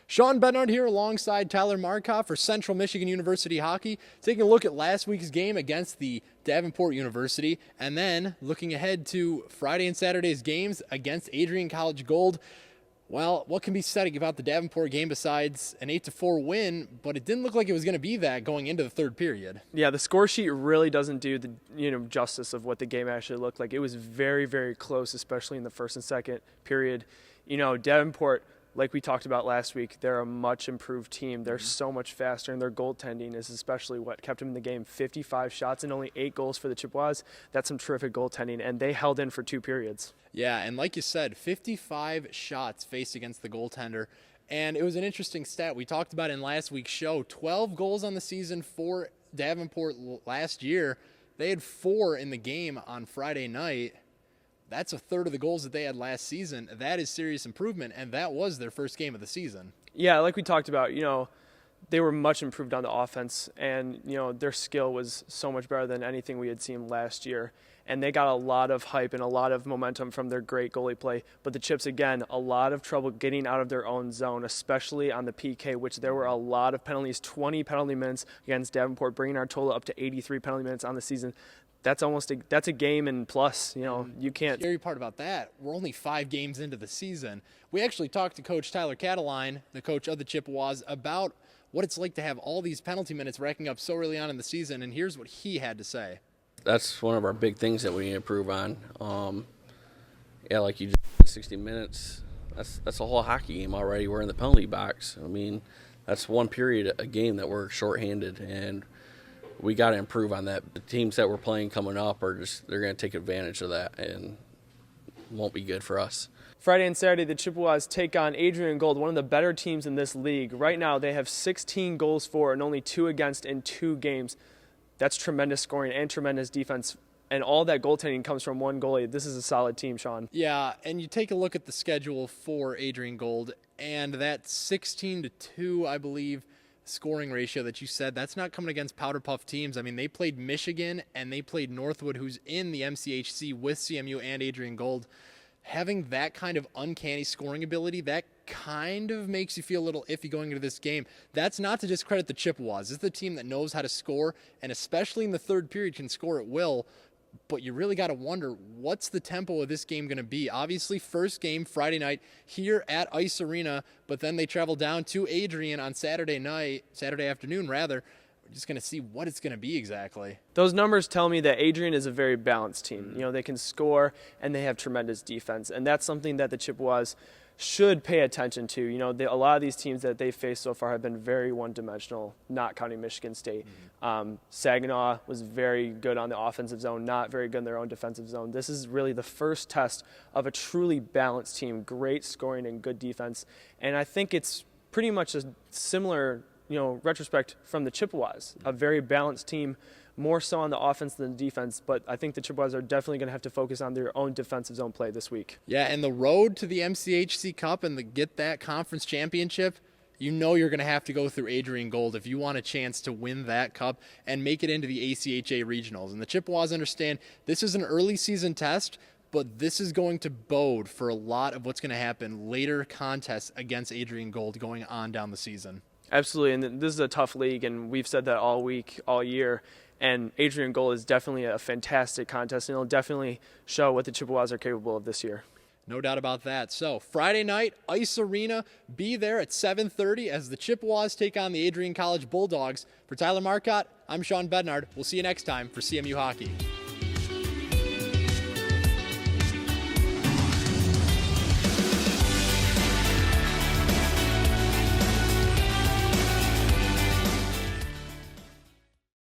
Sean Bernard here alongside Tyler Markoff for Central Michigan University Hockey, taking a look at last week's game against the Davenport University, and then looking ahead to Friday and Saturday's games against Adrian Gold. Well, what can be said about the Davenport game besides an 8-4 win, but it didn't look like it was going to be that going into the third period. Yeah, the score sheet really doesn't do the justice of what the game actually looked like. It was very, very close, especially in the first and second period. Davenport, like we talked about last week, they're a much improved team. They're so much faster, and their goaltending is especially what kept them in the game. 55 shots and only 8 goals for the Chippewas. That's some terrific goaltending, and they held in for 2 periods. Yeah, and like you said, 55 shots faced against the goaltender. And it was an interesting stat we talked about in last week's show. 12 goals on the season for Davenport last year. They had 4 in the game on Friday night. That's a third of the goals that they had last season. That is serious improvement, and that was their first game of the season. Yeah, like we talked about, they were much improved on the offense, and, their skill was so much better than anything we had seen last year. And they got a lot of hype and a lot of momentum from their great goalie play. But the Chips, again, a lot of trouble getting out of their own zone, especially on the PK, which there were a lot of penalties, 20 penalty minutes against Davenport, bringing our total up to 83 penalty minutes on the season. That's a game and plus. You can't. The scary part about that, we're only 5 games into the season. We actually talked to Coach Tyler Cataline, the coach of the Chippewas, about what it's like to have all these penalty minutes racking up so early on in the season, and here's what he had to say. That's one of our big things that we need to improve on. Like you just said, 60 minutes, that's a whole hockey game already. We're in the penalty box. I mean, that's one period a game that we're shorthanded, and we got to improve on that. The teams that we're playing coming up they're going to take advantage of that, and won't be good for us. Friday and Saturday, the Chippewas take on Adrian Gold, one of the better teams in this league. Right now, they have 16 goals for and only 2 against in 2 games. That's tremendous scoring and tremendous defense, and all that goaltending comes from one goalie. This is a solid team, Sean. Yeah, and you take a look at the schedule for Adrian Gold, and that 16-2, I believe, scoring ratio that you said, that's not coming against powder puff teams. I mean, they played Michigan and they played Northwood, who's in the MCHC with CMU and Adrian Gold. Having that kind of uncanny scoring ability, that kind of makes you feel a little iffy going into this game. That's not to discredit the Chippewas. This is the team that knows how to score, and especially in the third period can score at will. But you really got to wonder, what's the tempo of this game going to be? Obviously, first game Friday night here at Ice Arena, but then they travel down to Adrian on Saturday afternoon. We're just going to see what it's going to be exactly. Those numbers tell me that Adrian is a very balanced team. They can score and they have tremendous defense, and that's something that the Chippewas should pay attention to. A lot of these teams that they faced so far have been very one-dimensional, not counting Michigan State. Saginaw was very good on the offensive zone, not very good in their own defensive zone. This is really the first test of a truly balanced team, great scoring and good defense. And I think it's pretty much a similar, retrospect from the Chippewas, a very balanced team, more so on the offense than the defense, but I think the Chippewas are definitely going to have to focus on their own defensive zone play this week. Yeah, and the road to the MCHC Cup and get that conference championship, you're going to have to go through Adrian Gold if you want a chance to win that cup and make it into the ACHA regionals. And the Chippewas understand this is an early season test, but this is going to bode for a lot of what's going to happen later contests against Adrian Gold going on down the season. Absolutely, and this is a tough league, and we've said that all week, all year. And Adrian Gold is definitely a fantastic contest, and it'll definitely show what the Chippewas are capable of this year. No doubt about that. So Friday night, Ice Arena, be there at 7:30 as the Chippewas take on the Adrian College Bulldogs. For Tyler Marcotte, I'm Sean Bednard. We'll see you next time for CMU Hockey.